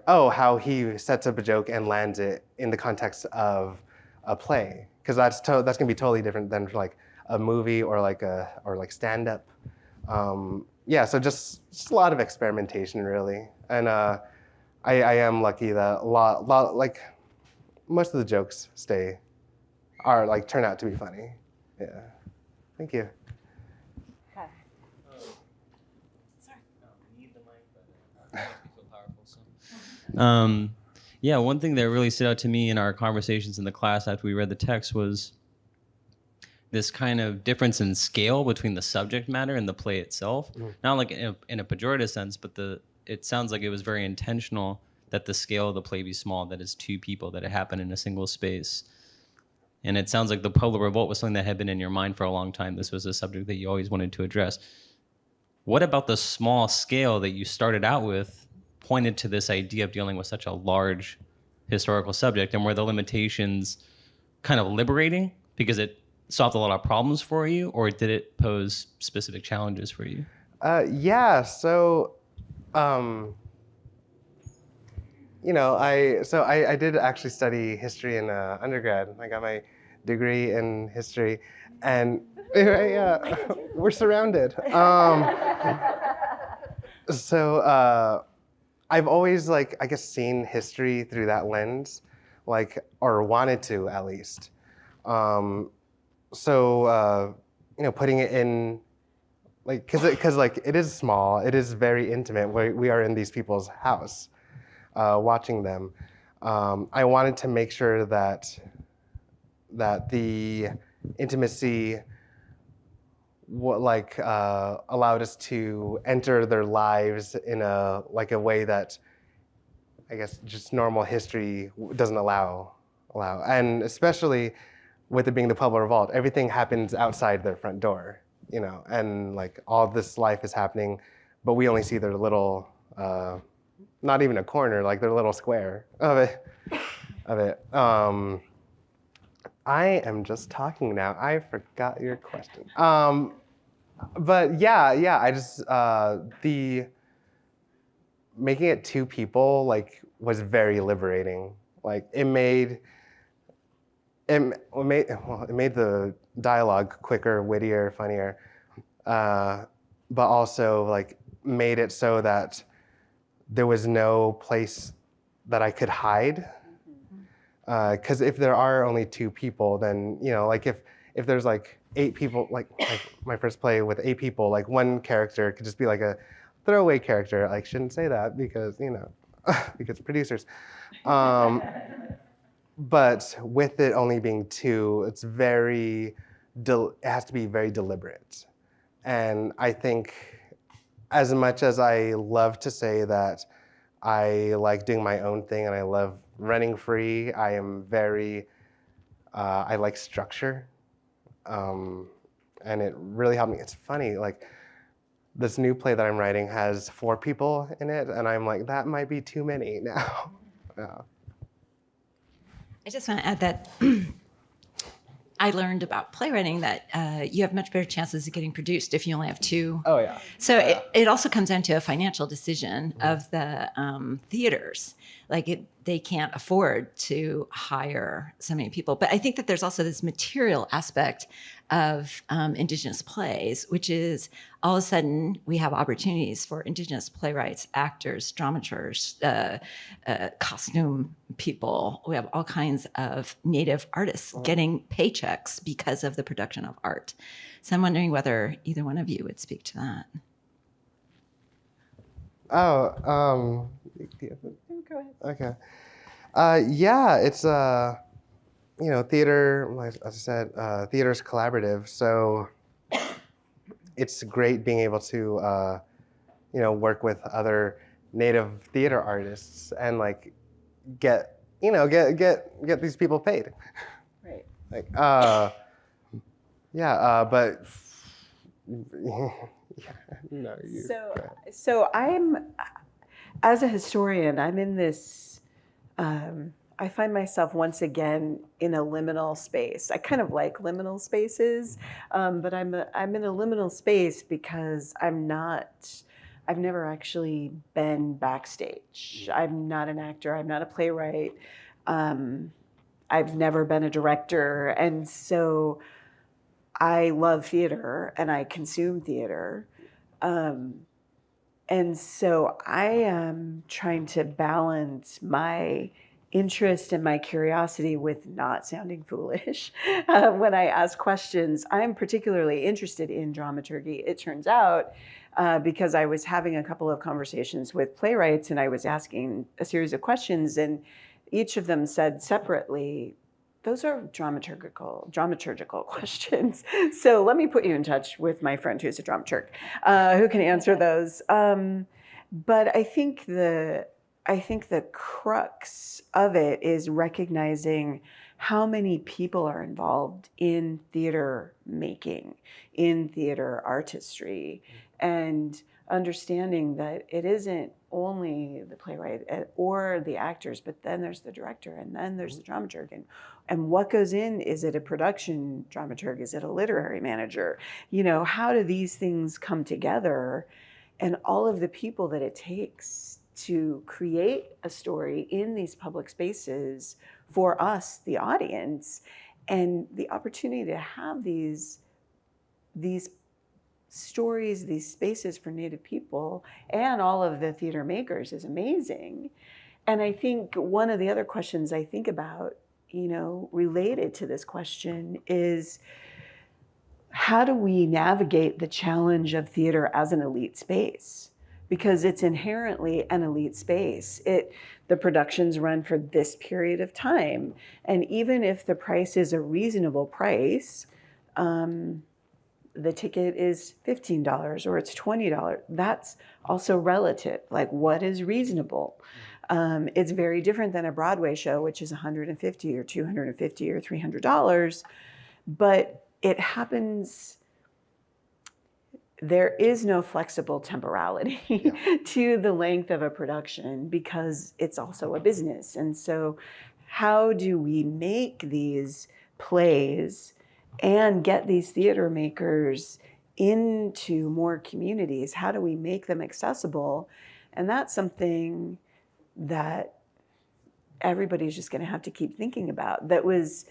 Speaker 3: how he sets up a joke and lands it in the context of a play, because that's gonna be totally different than like a movie or like stand up. Yeah, so just a lot of experimentation really, and I am lucky that a lot like most of the jokes turn out to be funny. Yeah, thank you.
Speaker 8: Yeah, one thing that really stood out to me in our conversations in the class after we read the text was this kind of difference in scale between the subject matter and the play itself. Not like in a pejorative sense, but it sounds like it was very intentional that the scale of the play be small, that it's 2 people, that it happened in a single space. And it sounds like the Pueblo Revolt was something that had been in your mind for a long time. This was a subject that you always wanted to address. What about the small scale that you started out with pointed to this idea of dealing with such a large historical subject, and were the limitations kind of liberating because it solved a lot of problems for you, or did it pose specific challenges for you?
Speaker 3: Yeah, so I did actually study history in undergrad. I got my degree in history, and we're surrounded. I've always seen history through that lens, or wanted to at least. Putting it in, because it is small, it is very intimate. We are in these people's house, watching them. I wanted to make sure that the intimacy allowed us to enter their lives in a way that I guess just normal history doesn't allow. And especially with it being the Pueblo Revolt, everything happens outside their front door, and all this life is happening, but we only see their little, not even a corner, their little square of it. I am just talking now. I forgot your question. But yeah, I just the making it 2 people was very liberating. It made the dialogue quicker, wittier, funnier. but also like made it so that there was no place that I could hide. Because if there are only 2 people, then like if there's like 8 people, like my first play with 8 people, like one character could just be like a throwaway character. I shouldn't say that because because producers. But with it only being 2, it's it has to be very deliberate. And I think as much as I love to say that I like doing my own thing and I love running free, I am I like structure. And it really helped me. It's funny, like this new play that I'm writing has 4 people in it, and I'm like, that might be too many now. Yeah.
Speaker 1: I just want to add that I learned about playwriting that you have much better chances of getting produced if you only have 2.
Speaker 3: Oh yeah.
Speaker 1: So it also comes down to a financial decision of the theaters. Like they can't afford to hire so many people. But I think that there's also this material aspect of Indigenous plays, which is all of a sudden we have opportunities for Indigenous playwrights, actors, dramaturgs, costume people. We have all kinds of Native artists getting paychecks because of the production of art. So I'm wondering whether either one of you would speak to that.
Speaker 3: Oh,
Speaker 2: Go ahead.
Speaker 3: okay. Yeah, it's theater. Like I said, theater is collaborative, so it's great being able to work with other Native theater artists and like get these people paid.
Speaker 2: Right.
Speaker 3: Like but no, you. go ahead.
Speaker 2: So I'm, as a historian, I'm in this, I find myself once again in a liminal space. I kind of like liminal spaces, but I'm in a liminal space because I've never actually been backstage. I'm not an actor, I'm not a playwright. I've never been a director. And so I love theater and I consume theater. And so I am trying to balance my interest and my curiosity with not sounding foolish when I ask questions. I'm particularly interested in dramaturgy, it turns out, because I was having a couple of conversations with playwrights and I was asking a series of questions, and each of them said separately, those are dramaturgical questions. So let me put you in touch with my friend who's a dramaturg, who can answer those. But I think the crux of it is recognizing how many people are involved in theater making, in theater artistry, and understanding that it isn't only the playwright or the actors, but then there's the director and then there's the dramaturg. And what goes in, is it a production dramaturg? Is it a literary manager? How do these things come together? And all of the people that it takes to create a story in these public spaces for us, the audience, and the opportunity to have these stories, these spaces for Native people and all of the theater makers is amazing. And I think one of the other questions I think about, related to this question is, how do we navigate the challenge of theater as an elite space? Because it's inherently an elite space. The productions run for this period of time. And even if the price is a reasonable price, the ticket is $15 or it's $20. That's also relative. Like, what is reasonable? It's very different than a Broadway show, which is $150 or $250 or $300. But it happens. There is no flexible temporality to the length of a production because it's also a business. And so how do we make these plays and get these theater makers into more communities? How do we make them accessible? And that's something that everybody's just going to have to keep thinking about. That was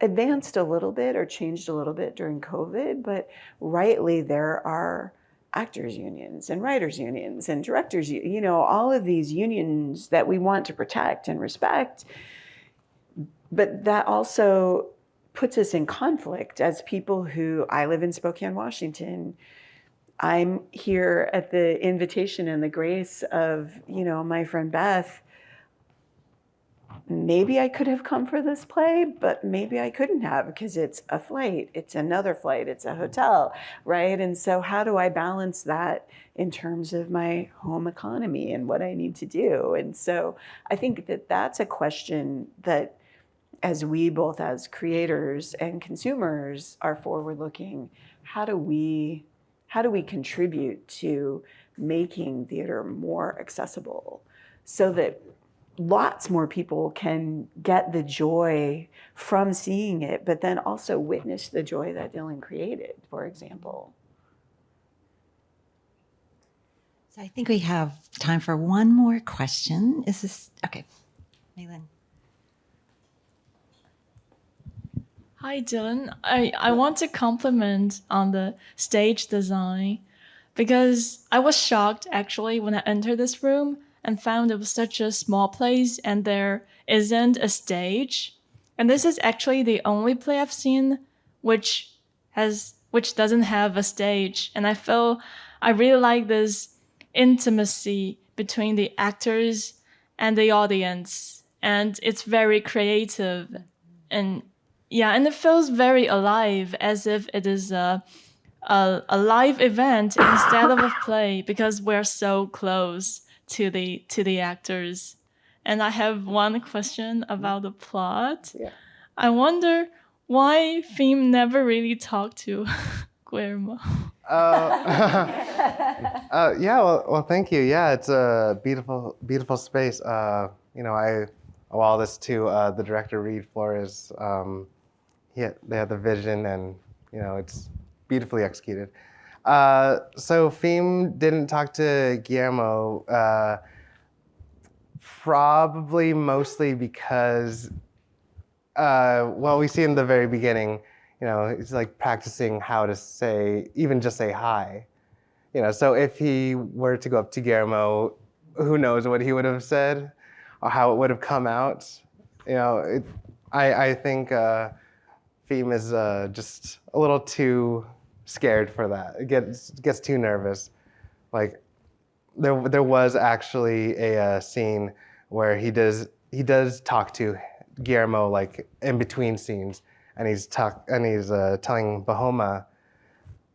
Speaker 2: advanced a little bit or changed a little bit during COVID, but rightly there are actors unions and writers unions and directors, all of these unions that we want to protect and respect. But that also puts us in conflict as people I live in Spokane, Washington. I'm here at the invitation and the grace of, my friend Beth. Maybe I could have come for this play, but maybe I couldn't have because it's a flight, it's another flight, it's a hotel, right? And so how do I balance that in terms of my home economy and what I need to do? And so I think that that's a question that as we both as creators and consumers are forward-looking, how do we contribute to making theater more accessible so that lots more people can get the joy from seeing it, but then also witness the joy that Dylan created, for example.
Speaker 1: So I think we have time for one more question. Is this okay? Maylin.
Speaker 9: Hi, Dylan. I want to compliment on the stage design because I was shocked actually when I entered this room and found it was such a small place and there isn't a stage. And this is actually the only play I've seen which doesn't have a stage. And I really like this intimacy between the actors and the audience. And it's very creative. And it feels very alive, as if it is a live event instead of a play, because we're so close to the actors. And I have one question about the plot.
Speaker 3: Yeah.
Speaker 9: I wonder why Fim never really talked to Guillermo.
Speaker 3: Yeah, well, thank you. Yeah, it's a beautiful, beautiful space. I owe all this to the director, Reed Flores. They had the vision, and it's beautifully executed. So Fim didn't talk to Guillermo, probably mostly because, we see in the very beginning, he's like practicing how to just say hi. So if he were to go up to Guillermo, who knows what he would have said or how it would have come out. I think Fim is just a little too scared for that. It gets too nervous. Like there was actually a scene where he does talk to Guillermo like in between scenes, and he's telling Bahoma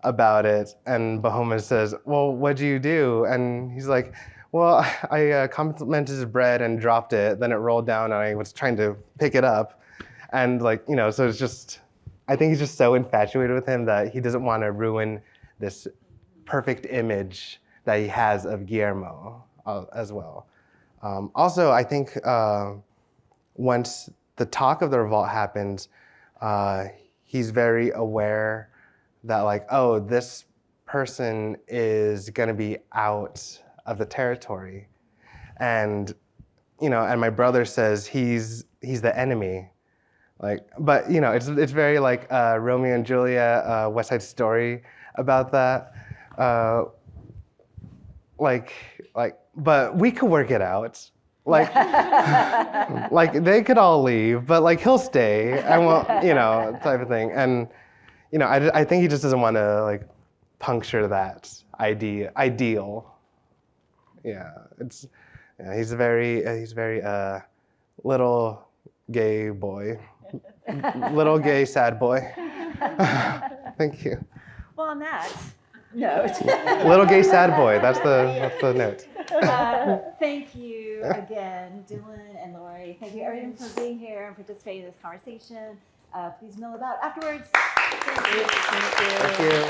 Speaker 3: about it, and Bahoma says, "Well, what'd you do?" And he's like, "Well, I complimented his bread and dropped it. Then it rolled down, and I was trying to pick it up." And so it's just, I think he's just so infatuated with him that he doesn't want to ruin this perfect image that he has of Guillermo as well. Also, I think once the talk of the revolt happens, he's very aware that this person is going to be out of the territory. And, and my brother says he's the enemy. But it's very like Romeo and Juliet, West Side Story about that. But we could work it out. They could all leave, but he'll stay. I won't, type of thing. And I think he just doesn't want to puncture that ideal. Yeah, he's very little gay boy. Little gay sad boy. Thank you.
Speaker 1: Well, on that
Speaker 2: note.
Speaker 3: Little gay sad boy. That's the note.
Speaker 1: Thank you again, Dylan and Lori. Thank you, everyone, for being here and participating in this conversation. Please mill about afterwards. Thank you.
Speaker 3: Thank you.